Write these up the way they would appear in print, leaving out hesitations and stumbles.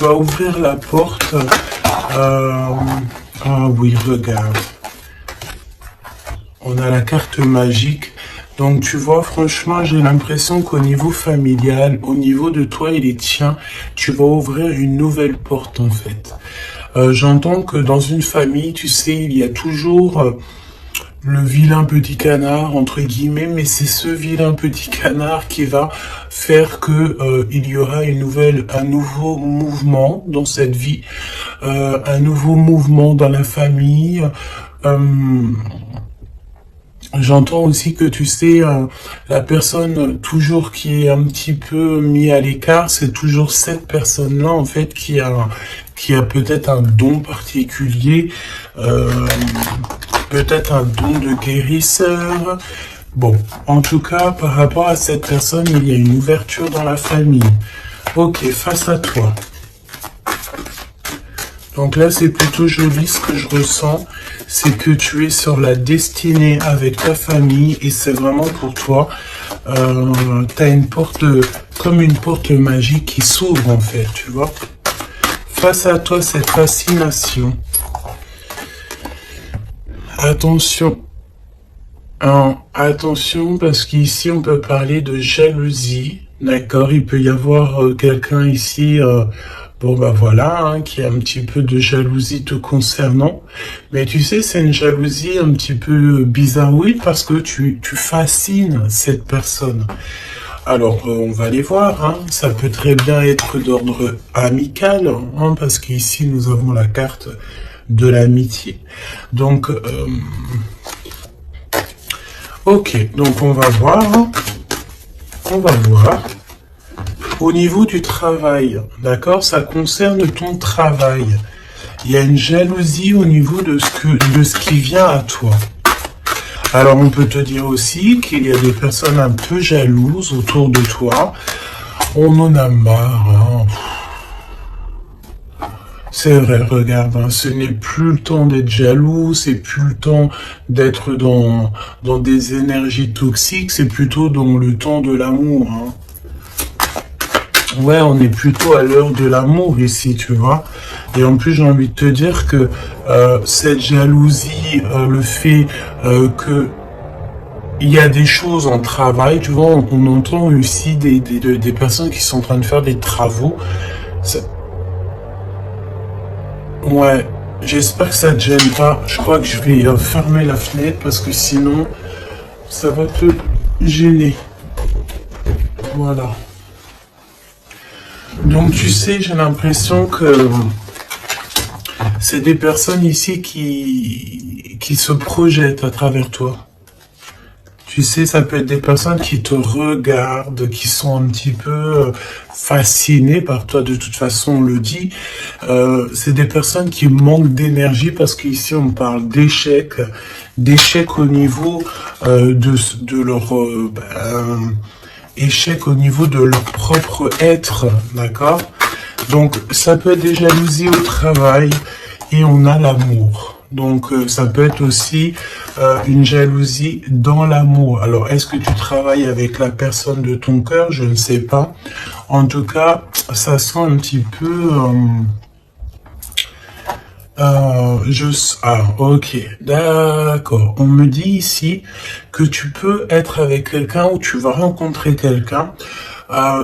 vas ouvrir la porte. Ah oui, regarde. On a la carte magique. Donc tu vois, franchement, j'ai l'impression qu'au niveau familial, au niveau de toi et les tiens, tu vas ouvrir une nouvelle porte en fait. J'entends que dans une famille, tu sais, il y a toujours le vilain petit canard, entre guillemets, mais c'est ce vilain petit canard qui va faire que il y aura un nouveau mouvement dans cette vie, un nouveau mouvement dans la famille. Euh, J'entends aussi que tu sais, la personne toujours qui est un petit peu mis à l'écart, c'est toujours cette personne-là en fait qui a peut-être un don particulier, peut-être un don de guérisseur. Bon, en tout cas, par rapport à cette personne, il y a une ouverture dans la famille. Ok, face à toi. Donc là, c'est plutôt joli ce que je ressens. C'est que tu es sur la destinée avec ta famille et c'est vraiment pour toi. Tu as une porte, comme une porte magique qui s'ouvre en fait, tu vois. Face à toi, cette fascination. Attention. Attention, parce qu'ici, on peut parler de jalousie. D'accord, il peut y avoir quelqu'un ici... Bon bah voilà, hein, qui a un petit peu de jalousie te concernant. Mais tu sais, c'est une jalousie un petit peu bizarroïde parce que tu fascines cette personne. Alors, on va aller voir, hein. Ça peut très bien être d'ordre amical, hein, parce qu'ici, nous avons la carte de l'amitié. Donc, ok, donc on va voir, hein. On va voir. Au niveau du travail, d'accord, ça concerne ton travail. Il y a une jalousie au niveau de ce qui vient à toi. Alors, on peut te dire aussi qu'il y a des personnes un peu jalouses autour de toi. On en a marre, hein. C'est vrai, regarde, hein, ce n'est plus le temps d'être jaloux, c'est plus le temps d'être dans des énergies toxiques, c'est plutôt dans le temps de l'amour, hein. Ouais, on est plutôt à l'heure de l'amour ici, tu vois. Et en plus, j'ai envie de te dire que cette jalousie, le fait que il y a des choses en travail, tu vois, on entend aussi des personnes qui sont en train de faire des travaux. Ouais, j'espère que ça te gêne pas. Je crois que je vais fermer la fenêtre parce que sinon, ça va te gêner. Voilà. Donc tu sais, j'ai l'impression que c'est des personnes ici qui se projettent à travers toi. Tu sais, ça peut être des personnes qui te regardent, qui sont un petit peu fascinées par toi, de toute façon on le dit. C'est des personnes qui manquent d'énergie parce qu'ici on parle d'échecs au niveau de leur... échec au niveau de leur propre être, d'accord? Donc, ça peut être des jalousies au travail et on a l'amour. Donc, ça peut être aussi une jalousie dans l'amour. Alors, est-ce que tu travailles avec la personne de ton cœur? Je ne sais pas. En tout cas, ça sent un petit peu... ok, d'accord. On me dit ici que tu peux être avec quelqu'un ou tu vas rencontrer quelqu'un.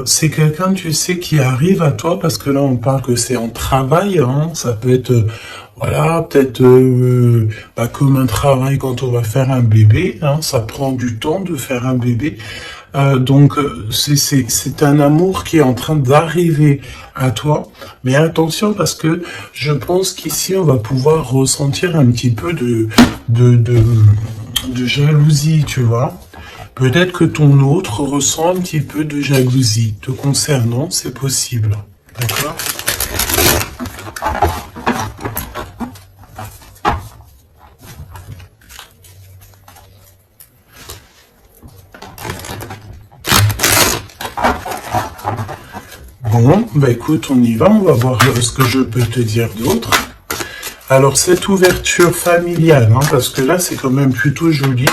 C'est quelqu'un, tu sais, qui arrive à toi parce que là, on parle que c'est en travail, hein. Ça peut être, voilà, peut-être comme un travail quand on va faire un bébé, hein. Ça prend du temps de faire un bébé. Donc c'est un amour qui est en train d'arriver à toi, mais attention parce que je pense qu'ici on va pouvoir ressentir un petit peu de jalousie, tu vois. Peut-être que ton autre ressent un petit peu de jalousie te concernant, c'est possible, d'accord? Bon, bah écoute, on y va, on va voir ce que je peux te dire d'autre. Alors, cette ouverture familiale, hein, parce que là, c'est quand même plutôt joli.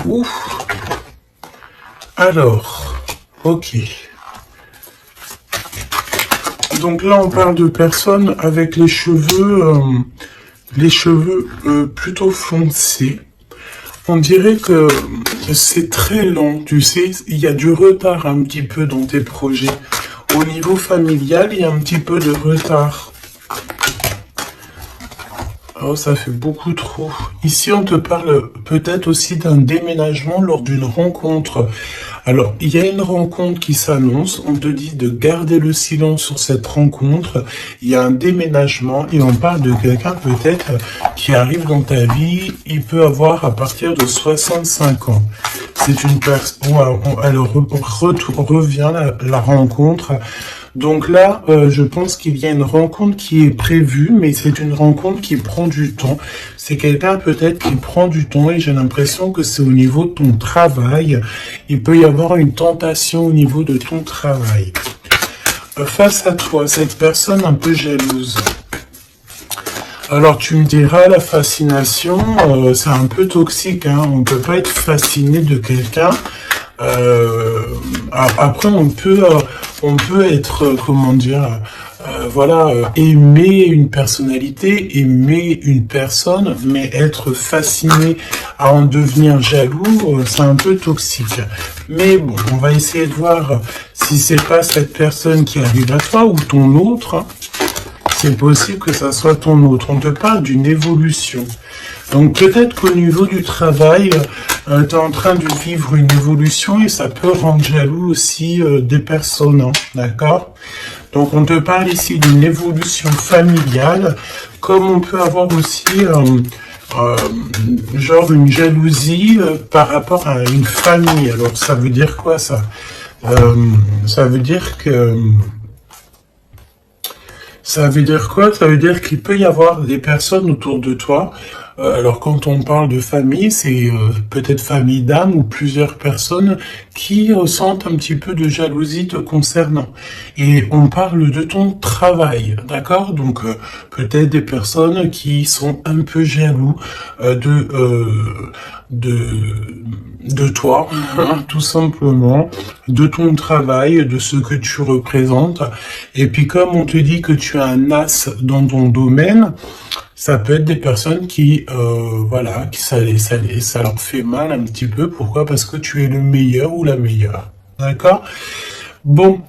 Ouf. Alors, ok. Donc là, on parle de personnes avec les cheveux plutôt foncés. On dirait que c'est très lent, tu sais, il y a du retard un petit peu dans tes projets. Au niveau familial, il y a un petit peu de retard. Oh, ça fait beaucoup trop. Ici, on te parle peut-être aussi d'un déménagement lors d'une rencontre. Alors, il y a une rencontre qui s'annonce. On te dit de garder le silence sur cette rencontre. Il y a un déménagement et on parle de quelqu'un peut-être qui arrive dans ta vie. Il peut avoir à partir de 65 ans. C'est une personne... Alors, revient la rencontre. Donc là, je pense qu'il y a une rencontre qui est prévue, mais c'est une rencontre qui prend du temps. C'est quelqu'un peut-être qui prend du temps et j'ai l'impression que c'est au niveau de ton travail. Il peut y avoir une tentation au niveau de ton travail. Face à toi, cette personne un peu jalouse. Alors tu me diras, la fascination, c'est un peu toxique, hein. On ne peut pas être fasciné de quelqu'un. Après, on peut être, comment dire, voilà, aimer une personnalité, aimer une personne, mais être fasciné à en devenir jaloux, c'est un peu toxique. Mais bon, on va essayer de voir si c'est pas cette personne qui arrive à toi ou ton autre. C'est possible que ça soit ton autre. On te parle d'une évolution. Donc peut-être qu'au niveau du travail, tu es en train de vivre une évolution et ça peut rendre jaloux aussi des personnes, hein, d'accord? Donc on te parle ici d'une évolution familiale, comme on peut avoir aussi genre une jalousie par rapport à une famille. Alors ça veut dire quoi ça? Ça veut dire que... Ça veut dire quoi? Ça veut dire qu'il peut y avoir des personnes autour de toi. Alors quand on parle de famille, c'est peut-être famille d'âme ou plusieurs personnes qui ressentent un petit peu de jalousie te concernant. Et on parle de ton travail, d'accord? Donc peut-être des personnes qui sont un peu jaloux de toi, tout simplement, de ton travail, de ce que tu représentes. Et puis comme on te dit que tu as un as dans ton domaine, ça peut être des personnes qui, voilà, qui ça leur fait mal un petit peu. Pourquoi? Parce que tu es le meilleur ou la meilleure. D'accord? Bon.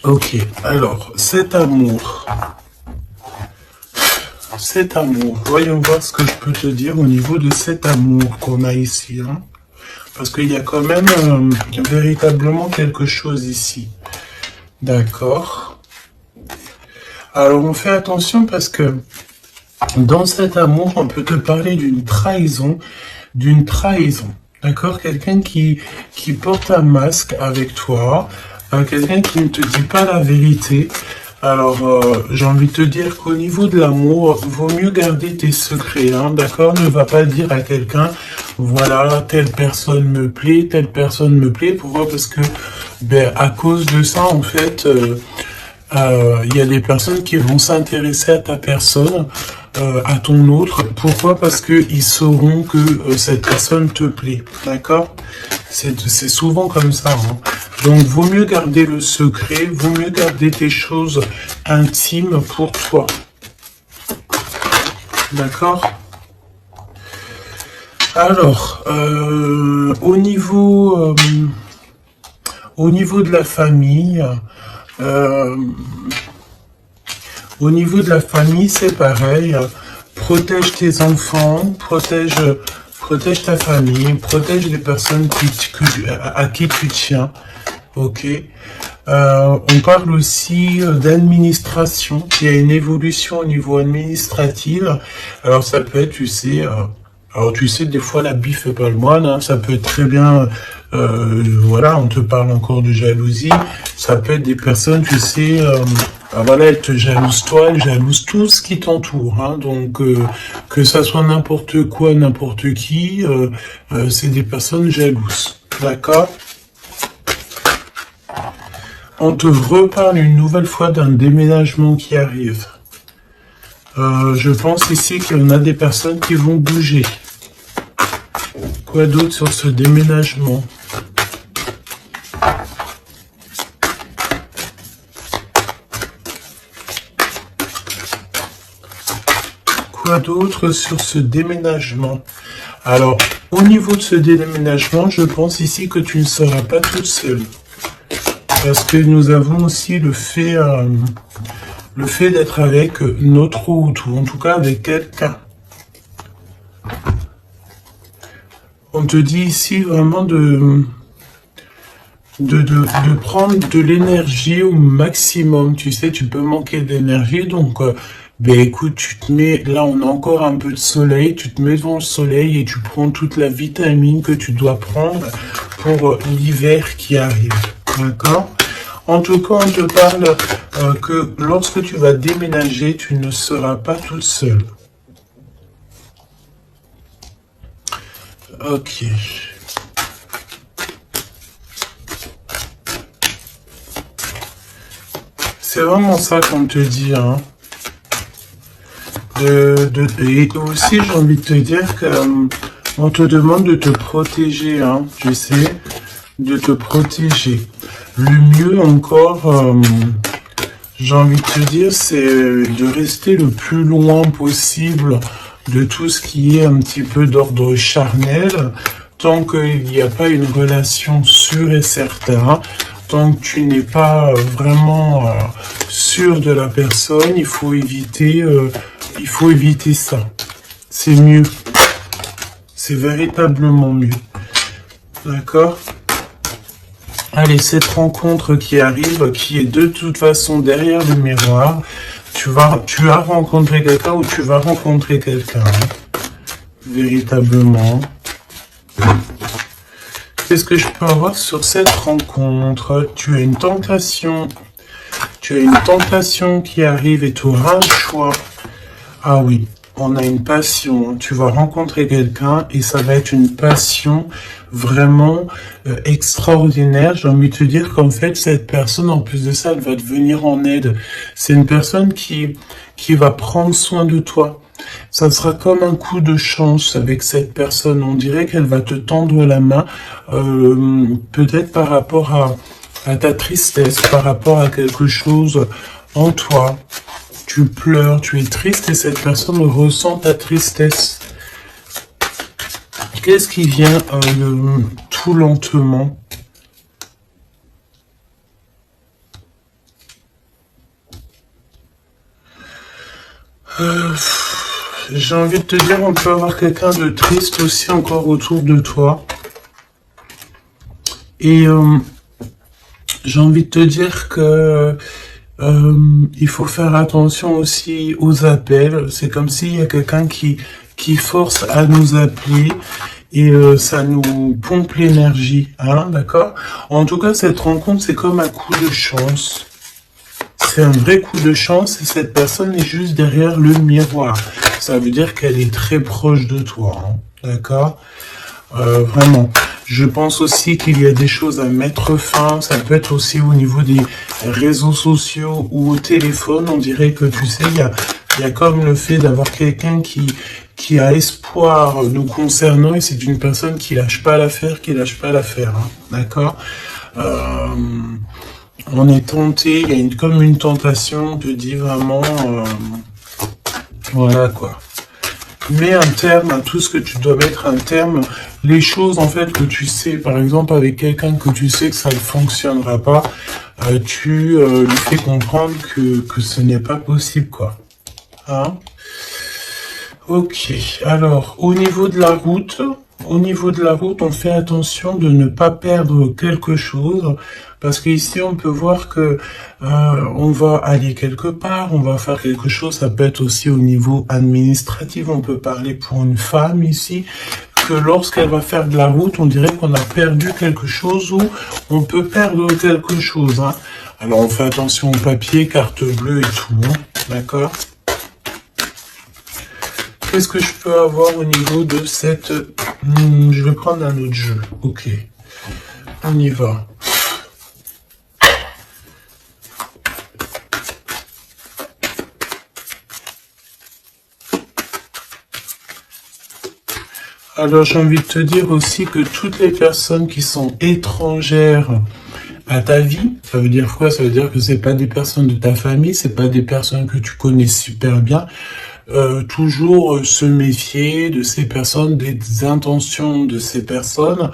Ok. Alors, cet amour. Cet amour. Voyons voir ce que je peux te dire au niveau de cet amour qu'on a ici. Hein. Parce qu'il y a quand même véritablement quelque chose ici. D'accord. Alors, on fait attention parce que dans cet amour, on peut te parler d'une trahison, d'accord? Quelqu'un qui porte un masque avec toi, quelqu'un qui ne te dit pas la vérité. Alors, j'ai envie de te dire qu'au niveau de l'amour, vaut mieux garder tes secrets, hein, d'accord? Ne va pas dire à quelqu'un, voilà, telle personne me plaît, telle personne me plaît. Pourquoi? Parce que, ben, à cause de ça, en fait, il y a des personnes qui vont s'intéresser à ta personne, à ton autre. Pourquoi? Parce que ils sauront que cette personne te plaît, d'accord? C'est souvent comme ça. Hein. Donc, vaut mieux garder le secret, vaut mieux garder tes choses intimes pour toi. D'accord? Alors, au niveau de la famille, c'est pareil. Protège tes enfants, protège ta famille, protège les personnes à qui tu tiens. Ok. On parle aussi d'administration. Il y a une évolution au niveau administratif. Alors ça peut être, tu sais, des fois la bille fait pas le moine. Hein, ça peut être très bien. Voilà, on te parle encore de jalousie. Ça peut être des personnes, tu sais. Voilà, elles te jalousent toi, elles jalousent tout ce qui t'entoure. Hein, donc, que ça soit n'importe quoi, n'importe qui, c'est des personnes jalouses. D'accord? On te reparle une nouvelle fois d'un déménagement qui arrive. Je pense ici qu'il y en a des personnes qui vont bouger. Quoi d'autre sur ce déménagement? quoi d'autre sur ce déménagement? Alors, au niveau de ce déménagement, je pense ici que tu ne seras pas toute seule. Parce que nous avons aussi le fait d'être avec notre route, ou en tout cas avec quelqu'un. On te dit ici vraiment de prendre de l'énergie au maximum. Tu sais, tu peux manquer d'énergie, donc ben écoute, tu te mets, là on a encore un peu de soleil, tu te mets devant le soleil et tu prends toute la vitamine que tu dois prendre pour l'hiver qui arrive. D'accord? En tout cas, on te parle que lorsque tu vas déménager, tu ne seras pas toute seule. Ok. C'est vraiment ça qu'on te dit, hein. Et aussi, j'ai envie de te dire que on te demande de te protéger, hein, tu sais, de te protéger. Le mieux encore, j'ai envie de te dire, c'est de rester le plus loin possible de tout ce qui est un petit peu d'ordre charnel, tant qu'il n'y a pas une relation sûre et certaine. Tant que tu n'es pas vraiment sûr de la personne, il faut éviter ça. C'est mieux. C'est véritablement mieux. D'accord? Allez, cette rencontre qui arrive, qui est de toute façon derrière le miroir, tu as rencontré quelqu'un ou tu vas rencontrer quelqu'un. Hein, véritablement. Qu'est-ce que je peux avoir sur cette rencontre? Tu as une tentation. Tu as une tentation qui arrive et tu auras un choix. Ah oui, on a une passion. Tu vas rencontrer quelqu'un et ça va être une passion vraiment extraordinaire. J'ai envie de te dire qu'en fait, cette personne, en plus de ça, elle va te venir en aide. C'est une personne qui va prendre soin de toi. Ça sera comme un coup de chance avec cette personne. On dirait qu'elle va te tendre la main, peut-être par rapport à ta tristesse, par rapport à quelque chose en toi. Tu pleures, tu es triste et cette personne ressent ta tristesse. Qu'est-ce qui vient tout lentement? J'ai envie de te dire, on peut avoir quelqu'un de triste aussi encore autour de toi. Et j'ai envie de te dire que il faut faire attention aussi aux appels. C'est comme s'il y a quelqu'un qui force à nous appeler et ça nous pompe l'énergie, hein, d'accord? En tout cas, cette rencontre, c'est comme un coup de chance. C'est un vrai coup de chance et cette personne est juste derrière le miroir. Ça veut dire qu'elle est très proche de toi, hein, d'accord? Vraiment. Je pense aussi qu'il y a des choses à mettre fin. Ça peut être aussi au niveau des réseaux sociaux ou au téléphone. On dirait que, tu sais, il y a comme le fait d'avoir quelqu'un qui a espoir nous concernant et c'est une personne qui lâche pas l'affaire, hein, d'accord? On est tenté, il y a comme une tentation, on te dit vraiment, voilà quoi. Mets un terme à tout ce que tu dois mettre un terme. Les choses en fait que tu sais, par exemple avec quelqu'un que tu sais que ça ne fonctionnera pas, tu lui fais comprendre que ce n'est pas possible quoi. Hein? Ok, alors au niveau de la route, on fait attention de ne pas perdre quelque chose, parce qu'ici on peut voir que on va aller quelque part, on va faire quelque chose, ça peut être aussi au niveau administratif, on peut parler pour une femme ici, que lorsqu'elle va faire de la route, on dirait qu'on a perdu quelque chose ou on peut perdre quelque chose. Hein. Alors on fait attention au papier, carte bleue et tout, hein, d'accord? Qu'est-ce que je peux avoir au niveau de cette... je vais prendre un autre jeu. Ok. On y va. Alors, j'ai envie de te dire aussi que toutes les personnes qui sont étrangères à ta vie, ça veut dire quoi? Ça veut dire que c'est pas des personnes de ta famille, c'est pas des personnes que tu connais super bien. toujours se méfier de ces personnes, des intentions de ces personnes.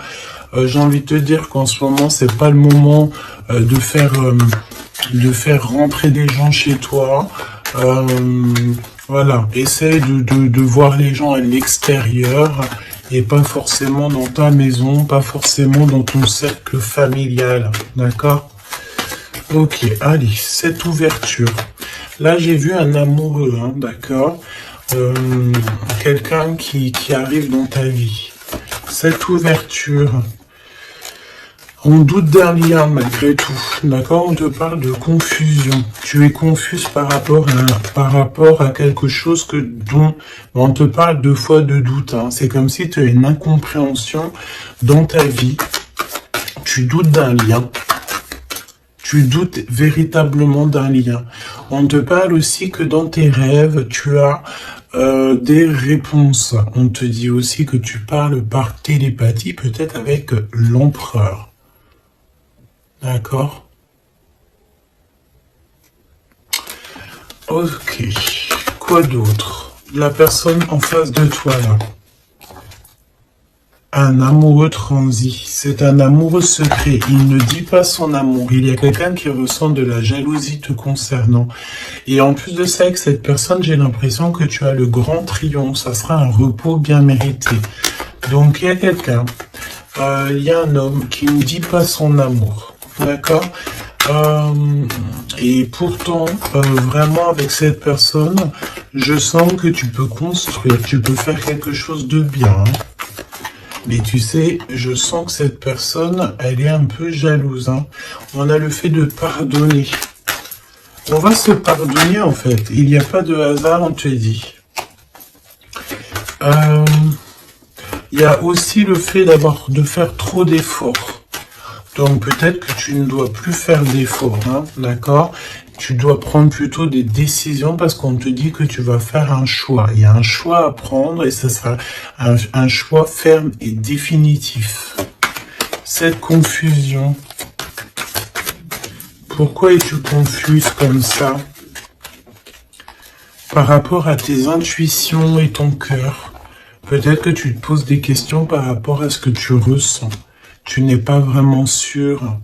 J'ai envie de te dire qu'en ce moment, c'est pas le moment de faire rentrer des gens chez toi. Voilà, essaie de voir les gens à l'extérieur et pas forcément dans ta maison, pas forcément dans ton cercle familial, d'accord? Ok, allez, cette ouverture. Là, j'ai vu un amoureux, hein, d'accord? Quelqu'un qui arrive dans ta vie. Cette ouverture. On doute d'un lien malgré tout, d'accord? On te parle de confusion. Tu es confuse par rapport à quelque chose dont on te parle deux fois de doute. Hein. C'est comme si tu as une incompréhension dans ta vie. Tu doutes d'un lien. Tu doutes véritablement d'un lien. On te parle aussi que dans tes rêves, tu as des réponses. On te dit aussi que tu parles par télépathie, peut-être avec l'empereur. D'accord. Ok. Quoi d'autre? La personne en face de toi, là. Un amoureux transi. C'est un amoureux secret. Il ne dit pas son amour. Il y a quelqu'un qui ressent de la jalousie te concernant. Et en plus de ça, avec cette personne, j'ai l'impression que tu as le grand triomphe. Ça sera un repos bien mérité. Donc, il y a quelqu'un. Il y a un homme qui ne dit pas son amour. D'accord. Et pourtant, vraiment avec cette personne, je sens que tu peux construire, tu peux faire quelque chose de bien. Hein. Mais tu sais, je sens que cette personne, elle est un peu jalouse. Hein. On a le fait de pardonner. On va se pardonner en fait. Il n'y a pas de hasard, on te dit. Il y a aussi le fait de faire trop d'efforts. Donc peut-être que tu ne dois plus faire d'efforts, hein, d'accord? Tu dois prendre plutôt des décisions parce qu'on te dit que tu vas faire un choix. Il y a un choix à prendre et ce sera un choix ferme et définitif. Cette confusion, pourquoi es-tu confuse comme ça? Par rapport à tes intuitions et ton cœur, peut-être que tu te poses des questions par rapport à ce que tu ressens. Tu n'es pas vraiment sûr.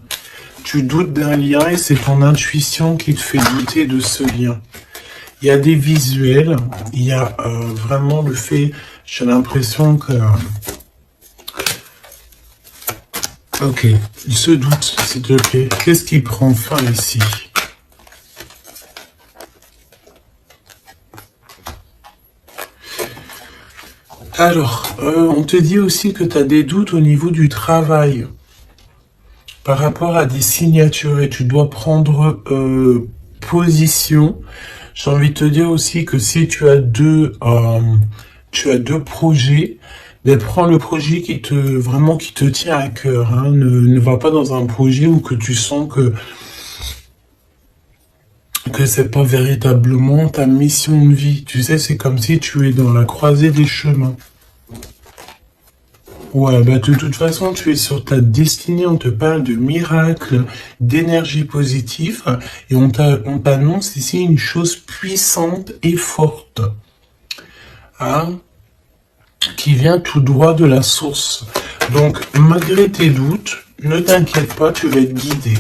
Tu doutes d'un lien et c'est ton intuition qui te fait douter de ce lien. Il y a des visuels, il y a vraiment le fait, j'ai l'impression que... Ok, ce doute, s'il te plaît, qu'est-ce qui prend fin ici? Alors, on te dit aussi que tu as des doutes au niveau du travail par rapport à des signatures et tu dois prendre position. J'ai envie de te dire aussi que si tu as deux projets, ben prends le projet qui te tient à cœur. Hein. Ne va pas dans un projet où que tu sens que c'est pas véritablement ta mission de vie. Tu sais, c'est comme si tu es dans la croisée des chemins. Ouais, bah de toute façon, tu es sur ta destinée, on te parle de miracles, d'énergie positive, et on t'annonce ici une chose puissante et forte, hein, qui vient tout droit de la source. Donc, malgré tes doutes, ne t'inquiète pas, tu vas être guidé,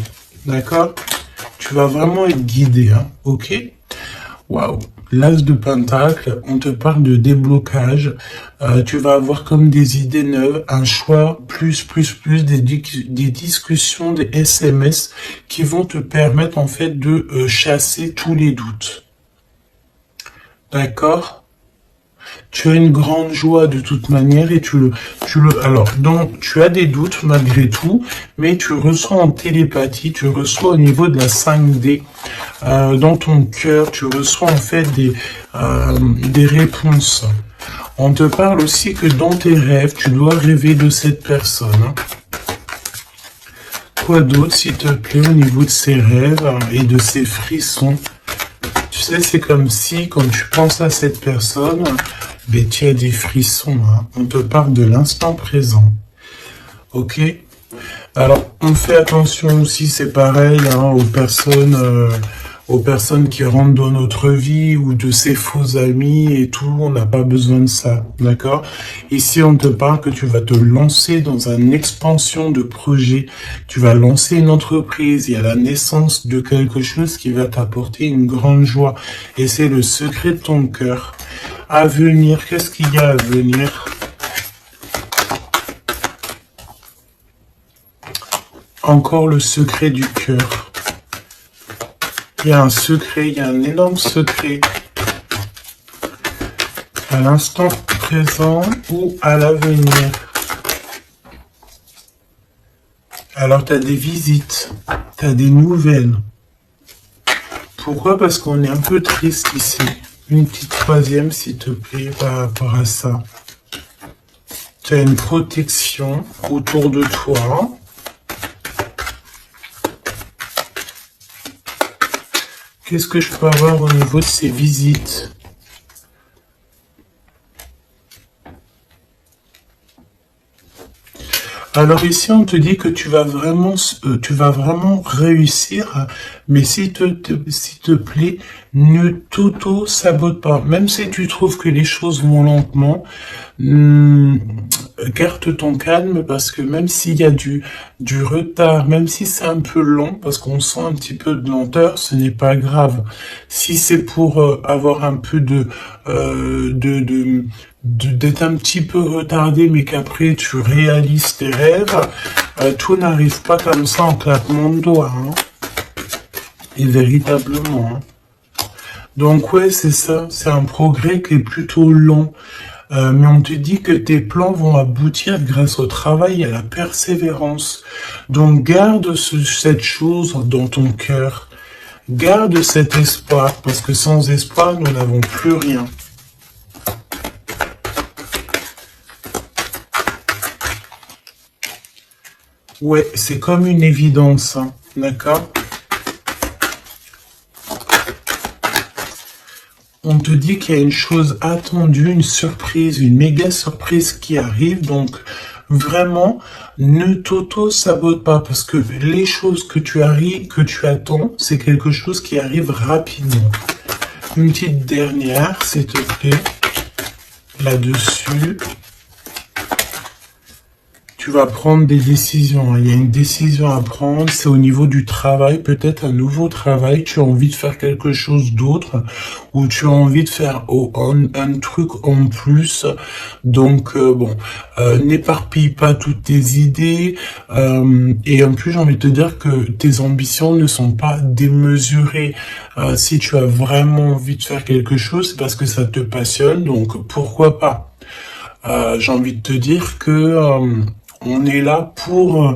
d'accord? Tu vas vraiment être guidé, hein, ok? Waouh! L'as de Pentacle, on te parle de déblocage, tu vas avoir comme des idées neuves, un choix, des discussions, des SMS qui vont te permettre en fait de chasser tous les doutes. D'accord? Tu as une grande joie de toute manière et donc tu as des doutes malgré tout, mais tu ressens en télépathie, tu reçois au niveau de la 5D, dans ton cœur, tu reçois en fait des réponses. On te parle aussi que dans tes rêves, tu dois rêver de cette personne. Hein. Quoi d'autre, s'il te plaît, au niveau de ces rêves et de ces frissons? Tu sais, c'est comme si, quand tu penses à cette personne, ben, tu as des frissons. Hein. On te parle de l'instant présent. Ok? Alors, on fait attention aussi, c'est pareil, hein, aux personnes aux personnes qui rentrent dans notre vie ou de ces faux amis et tout. On n'a pas besoin de ça, d'accord? Ici, on te parle que tu vas te lancer dans une expansion de projet. Tu vas lancer une entreprise. Il y a la naissance de quelque chose qui va t'apporter une grande joie. Et c'est le secret de ton cœur. À venir, qu'est-ce qu'il y a à venir? Encore le secret du cœur. Il y a un secret, il y a un énorme secret. À l'instant présent ou à l'avenir. Alors, tu as des visites, tu as des nouvelles. Pourquoi? Parce qu'on est un peu triste ici. Une petite troisième, s'il te plaît, par rapport à ça. Tu as une protection autour de toi. Qu'est-ce que je peux avoir au niveau de ces visites? Alors ici, on te dit que tu vas vraiment réussir, mais s'il te plaît, ne t'auto-sabote pas. Même si tu trouves que les choses vont lentement, garde ton calme parce que même s'il y a du retard, même si c'est un peu lent, parce qu'on sent un petit peu de lenteur, ce n'est pas grave. Si c'est pour avoir un peu d'être un petit peu retardé, mais qu'après tu réalises tes rêves, tout n'arrive pas comme ça en claquement de doigts, hein. Et véritablement. Hein. Donc ouais, c'est ça, c'est un progrès qui est plutôt lent. Mais on te dit que tes plans vont aboutir grâce au travail et à la persévérance. Donc garde cette chose dans ton cœur. Garde cet espoir, parce que sans espoir, nous n'avons plus rien. Ouais, c'est comme une évidence, hein, d'accord? On te dit qu'il y a une chose attendue, une surprise, une méga surprise qui arrive, donc vraiment, ne t'auto-sabote pas, parce que les choses que tu attends, c'est quelque chose qui arrive rapidement. Une petite dernière, s'il te plaît, là-dessus. Tu vas prendre des décisions. Il y a une décision à prendre. C'est au niveau du travail, peut-être un nouveau travail. Tu as envie de faire quelque chose d'autre ou tu as envie de faire un truc en plus. Donc, n'éparpille pas toutes tes idées. Et en plus, j'ai envie de te dire que tes ambitions ne sont pas démesurées. Si tu as vraiment envie de faire quelque chose, c'est parce que ça te passionne. Donc, pourquoi pas? J'ai envie de te dire que... on est là pour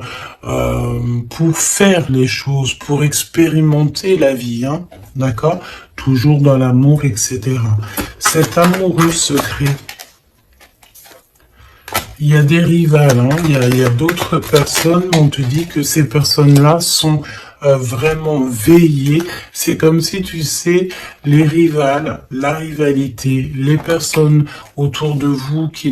faire les choses, pour expérimenter la vie, hein, d'accord? Toujours dans l'amour, etc. Cet amoureux secret, il y a des rivales, hein, il y a d'autres personnes, on te dit que ces personnes-là sont vraiment veillées. C'est comme si, tu sais, les rivales, la rivalité, les personnes autour de vous qui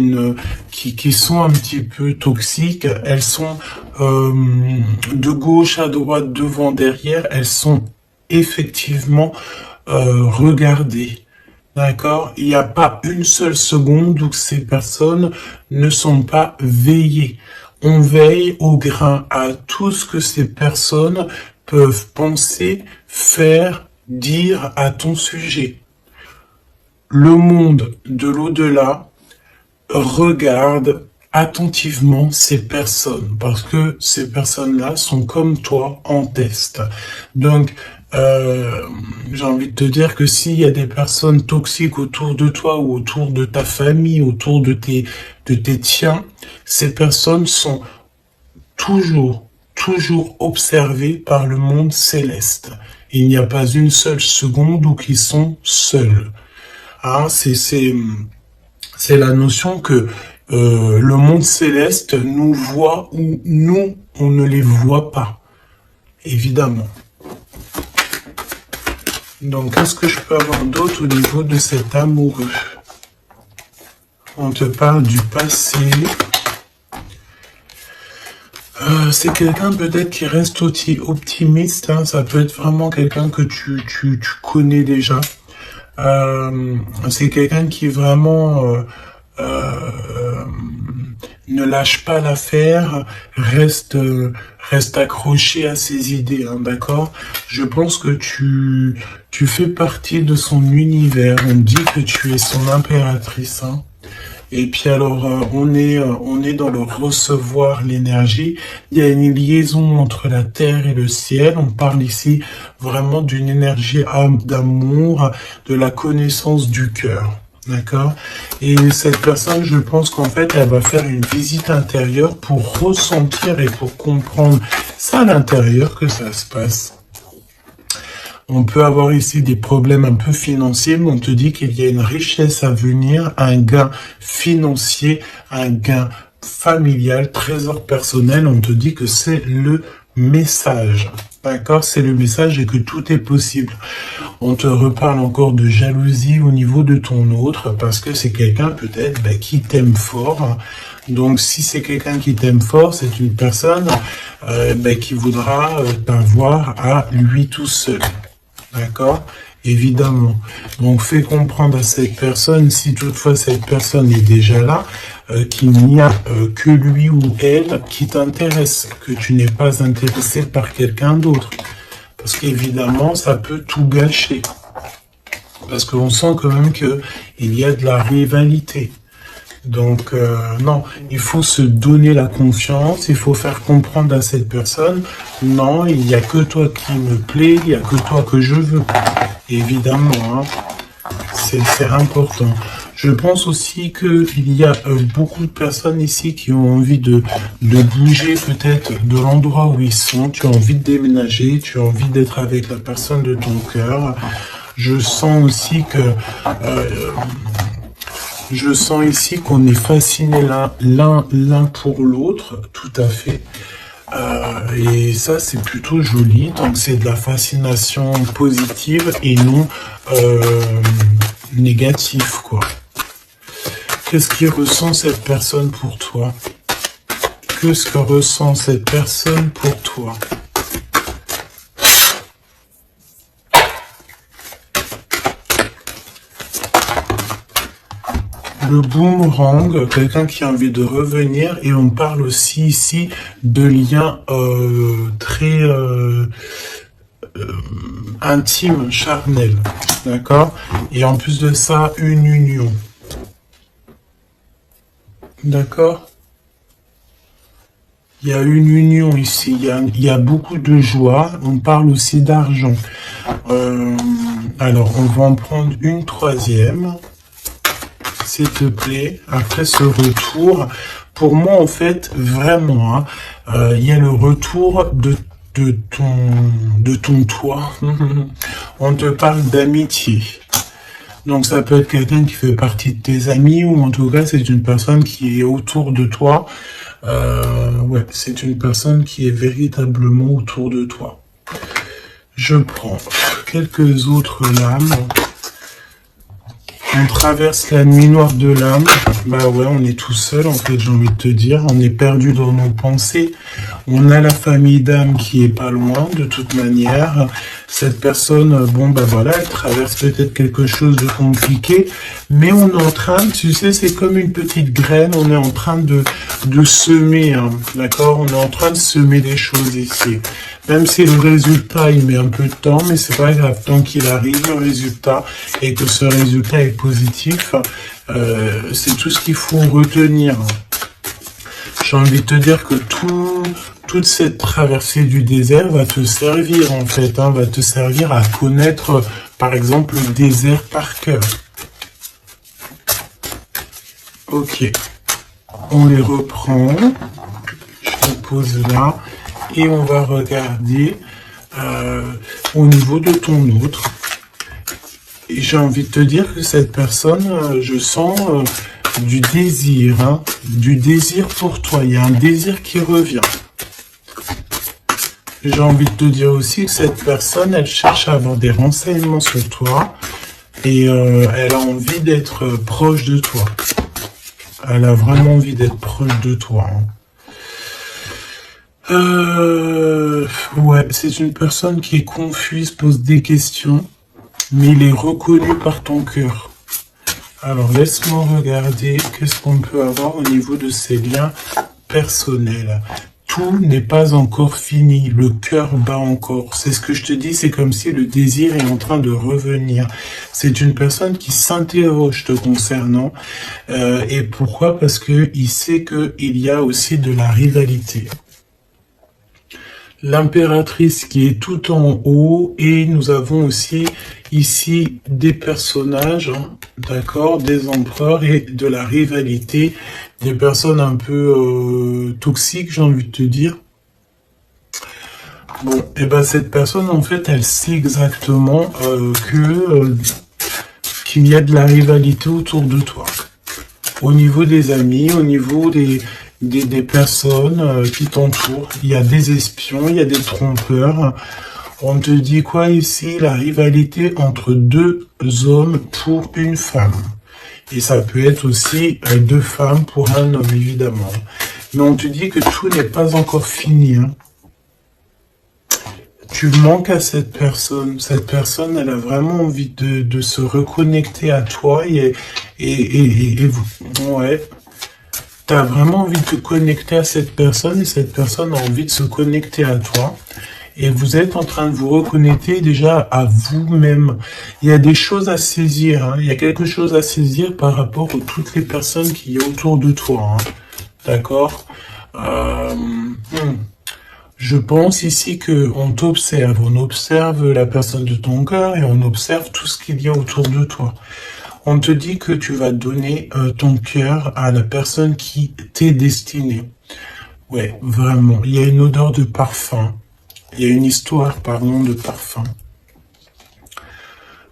sont un petit peu toxiques, elles sont de gauche à droite, devant, derrière, elles sont effectivement regardées. D'accord? Il n'y a pas une seule seconde où ces personnes ne sont pas veillées. On veille au grain à tout ce que ces personnes peuvent penser, faire, dire à ton sujet. Le monde de l'au-delà regarde attentivement ces personnes parce que ces personnes-là sont comme toi en test. Donc, j'ai envie de te dire que s'il y a des personnes toxiques autour de toi ou autour de ta famille, autour de tes tiens, ces personnes sont toujours observées par le monde céleste. Il n'y a pas une seule seconde où ils sont seuls. Hein, c'est la notion que le monde céleste nous voit ou nous, on ne les voit pas. Évidemment. Donc, qu'est-ce que je peux avoir d'autre au niveau de cet amoureux? On te parle du passé. C'est quelqu'un peut-être qui reste optimiste, hein. Ça peut être vraiment quelqu'un que tu connais déjà. C'est quelqu'un qui vraiment ne lâche pas l'affaire, reste accroché à ses idées, hein, d'accord? Je pense que tu fais partie de son univers. On dit que tu es son impératrice, hein. Et puis alors, on est dans le recevoir l'énergie. Il y a une liaison entre la terre et le ciel. On parle ici vraiment d'une énergie d'amour, de la connaissance du cœur. D'accord? Et cette personne, je pense qu'en fait, elle va faire une visite intérieure pour ressentir et pour comprendre ça à l'intérieur que ça se passe. On peut avoir ici des problèmes un peu financiers, mais on te dit qu'il y a une richesse à venir, un gain financier, un gain familial, trésor personnel. On te dit que c'est le message. D'accord? C'est le message et que tout est possible. On te reparle encore de jalousie au niveau de ton autre, parce que c'est quelqu'un peut-être qui t'aime fort. Donc si c'est quelqu'un qui t'aime fort, c'est une personne qui voudra t'avoir à lui tout seul. D'accord? Évidemment. Donc, fais comprendre à cette personne, si toutefois cette personne est déjà là, qu'il n'y a que lui ou elle qui t'intéresse, que tu n'es pas intéressé par quelqu'un d'autre. Parce qu'évidemment, ça peut tout gâcher. Parce qu'on sent quand même qu'il y a de la rivalité. Donc, non, il faut se donner la confiance, il faut faire comprendre à cette personne, non, il n'y a que toi qui me plaît, il n'y a que toi que je veux. Évidemment, hein, c'est important. Je pense aussi qu'il y a beaucoup de personnes ici qui ont envie de bouger peut-être de l'endroit où ils sont, tu as envie de déménager, tu as envie d'être avec la personne de ton cœur. Je sens aussi que... je sens ici qu'on est fasciné l'un pour l'autre, tout à fait. Et ça, c'est plutôt joli. Donc, c'est de la fascination positive et non négative, quoi. Qu'est-ce que ressent cette personne pour toi? Qu'est-ce que ressent cette personne pour toi? Le boomerang, quelqu'un qui a envie de revenir, et on parle aussi ici de liens très intimes, charnels, d'accord? Et en plus de ça, une union, d'accord? Il y a une union ici, il y a beaucoup de joie, on parle aussi d'argent. Alors, on va en prendre une troisième. S'il te plaît, après ce retour, pour moi, en fait, vraiment, hein, il y a le retour de ton toi. On te parle d'amitié. Donc, ça peut être quelqu'un qui fait partie de tes amis, ou en tout cas, c'est une personne qui est autour de toi. Ouais, c'est une personne qui est véritablement autour de toi. Je prends quelques autres lames. On traverse la nuit noire de l'âme. Bah ouais, on est tout seul, en fait, j'ai envie de te dire. On est perdu dans nos pensées. On a la famille d'âme qui est pas loin, de toute manière. Cette personne, bon, bah voilà, elle traverse peut-être quelque chose de compliqué. Mais on est en train, tu sais, c'est comme une petite graine. On est en train de semer, hein, d'accord? On est en train de semer des choses ici. Même si le résultat, il met un peu de temps, mais c'est pas grave, tant qu'il arrive, le résultat, et que ce résultat est positif, c'est tout ce qu'il faut retenir. J'ai envie de te dire que toute cette traversée du désert va te servir, en fait, hein, va te servir à connaître, par exemple, le désert par cœur. Ok. On les reprend. Je les pose là. Et on va regarder au niveau de ton autre. Et j'ai envie de te dire que cette personne, je sens du désir, hein, du désir pour toi. Il y a un désir qui revient. J'ai envie de te dire aussi que cette personne, elle cherche à avoir des renseignements sur toi. Et elle a envie d'être proche de toi. Elle a vraiment envie d'être proche de toi, hein. Ouais, c'est une personne qui est confuse, pose des questions, mais il est reconnu par ton cœur. Alors, laisse-moi regarder qu'est-ce qu'on peut avoir au niveau de ces liens personnels. Tout n'est pas encore fini, le cœur bat encore. C'est ce que je te dis, c'est comme si le désir est en train de revenir. C'est une personne qui s'interroge te concernant. Et pourquoi? Parce que il sait qu'il y a aussi de la rivalité. L'impératrice qui est tout en haut, et nous avons aussi ici des personnages, hein, d'accord, des empereurs et de la rivalité, des personnes un peu toxiques, j'ai envie de te dire. Bon, et ben cette personne en fait, elle sait exactement qu'il y a de la rivalité autour de toi. Au niveau des amis, au niveau des personnes qui t'entourent. Il y a des espions, il y a des trompeurs. On te dit quoi ici? La rivalité entre deux hommes pour une femme. Et ça peut être aussi deux femmes pour un homme, évidemment. Mais on te dit que tout n'est pas encore fini. Hein. Tu manques à cette personne. Cette personne, elle a vraiment envie de se reconnecter à toi et vous. Ouais. Tu as vraiment envie de te connecter à cette personne et cette personne a envie de se connecter à toi. Et vous êtes en train de vous reconnecter déjà à vous-même. Il y a des choses à saisir. Hein. Il y a quelque chose à saisir par rapport à toutes les personnes qui y a autour de toi. Hein. D'accord Je pense ici que on t'observe. On observe la personne de ton cœur et on observe tout ce qu'il y a autour de toi. On te dit que tu vas donner ton cœur à la personne qui t'est destinée. Ouais, vraiment. Il y a une odeur de parfum. Il y a une histoire, pardon, de parfum.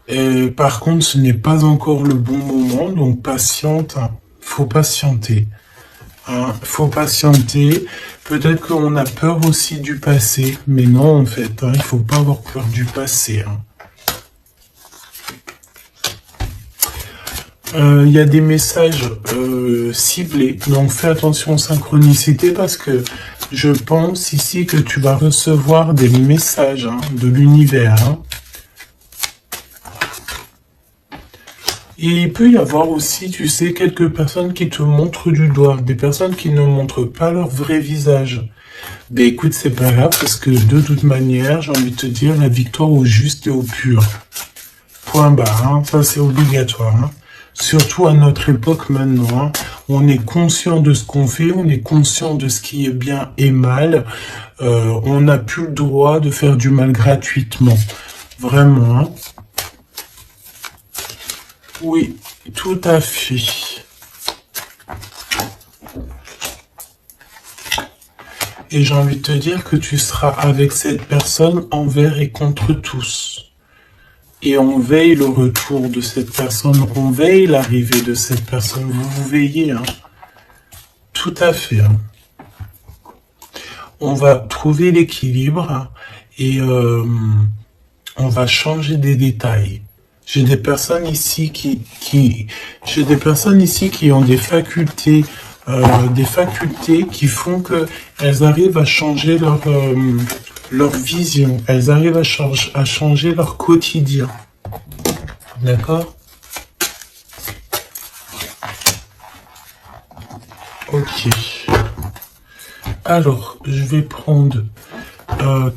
Et, par contre, ce n'est pas encore le bon moment, donc patiente. Hein. Faut patienter. Hein. Faut patienter. Peut-être qu'on a peur aussi du passé, mais non, en fait. Hein, il faut pas avoir peur du passé. Hein. Il y a des messages ciblés, donc fais attention aux synchronicités parce que je pense ici que tu vas recevoir des messages hein, de l'univers. Hein. Et il peut y avoir aussi, tu sais, quelques personnes qui te montrent du doigt, des personnes qui ne montrent pas leur vrai visage. Ben écoute, c'est pas grave parce que de toute manière, j'ai envie de te dire, la victoire au juste et au pur. Point barre, hein, ça c'est obligatoire. Hein. Surtout à notre époque maintenant, hein, on est conscient de ce qu'on fait, on est conscient de ce qui est bien et mal. On n'a plus le droit de faire du mal gratuitement. Vraiment. Hein. Oui, tout à fait. Et j'ai envie de te dire que tu seras avec cette personne envers et contre tous. Et on veille le retour de cette personne, on veille l'arrivée de cette personne. Vous veillez, hein. Tout à fait. Hein. On va trouver l'équilibre hein, et on va changer des détails. J'ai des personnes ici j'ai des personnes ici qui ont des facultés qui font que elles arrivent à changer leur vision, elles arrivent à changer leur quotidien. D'accord? Ok. Alors, je vais prendre...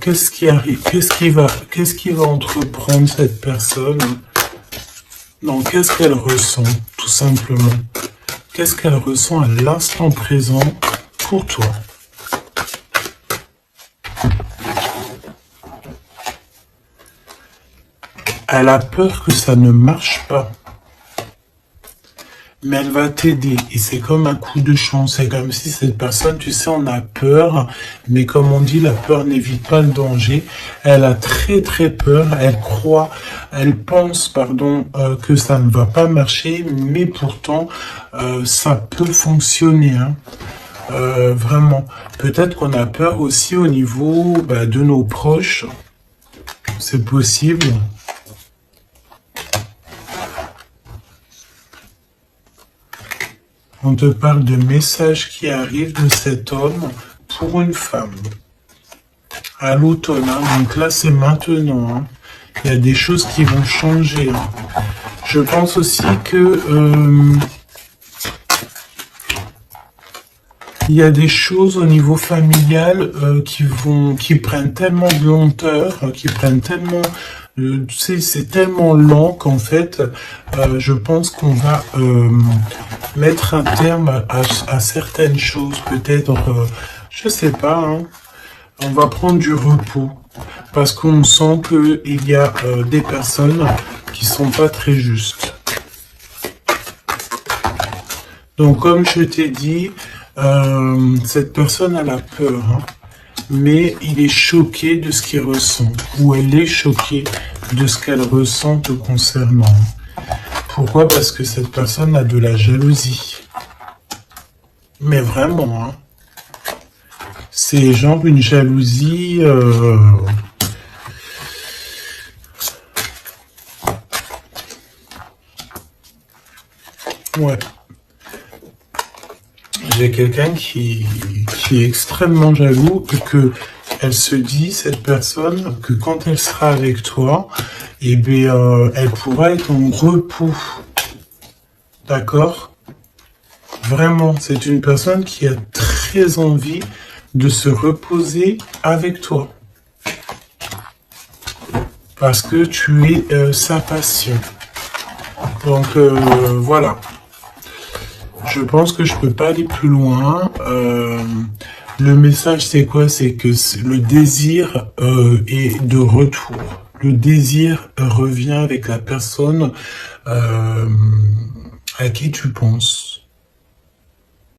qu'est-ce qui arrive? Qu'est-ce qui va entreprendre cette personne? Non, qu'est-ce qu'elle ressent, tout simplement? Qu'est-ce qu'elle ressent à l'instant présent pour toi? Elle a peur que ça ne marche pas. Mais elle va t'aider. Et c'est comme un coup de chance. C'est comme si cette personne, tu sais, on a peur. Mais comme on dit, la peur n'évite pas le danger. Elle a très très peur. Elle pense, pardon, que ça ne va pas marcher. Mais pourtant, ça peut fonctionner. Hein. Vraiment. Peut-être qu'on a peur aussi au niveau de nos proches. C'est possible. On te parle de messages qui arrivent de cet homme pour une femme. à l'automne. Hein. Donc là, c'est maintenant. Hein. Il y a des choses qui vont changer. Hein. Je pense aussi que il y a des choses au niveau familial qui prennent tellement de lenteur, qui prennent tellement, tu sais, c'est tellement lent qu'en fait, je pense qu'on va mettre un terme à certaines choses, peut-être, je sais pas, hein, on va prendre du repos, parce qu'on sent qu'il y a des personnes qui sont pas très justes. Donc, comme je t'ai dit, cette personne a la peur, hein, mais il est choqué de ce qu'il ressent, ou elle est choquée de ce qu'elle ressent te concernant. Pourquoi? Parce que cette personne a de la jalousie. Mais vraiment, hein. C'est genre une jalousie... Ouais. J'ai quelqu'un qui est extrêmement jaloux et que elle se dit, cette personne, que quand elle sera avec toi, eh bien, elle pourra être en repos. D'accord? Vraiment, c'est une personne qui a très envie de se reposer avec toi. Parce que tu es sa passion. Donc, voilà. Je pense que je peux pas aller plus loin. Le message, c'est quoi? C'est que le désir est de retour. Le désir revient avec la personne à qui tu penses.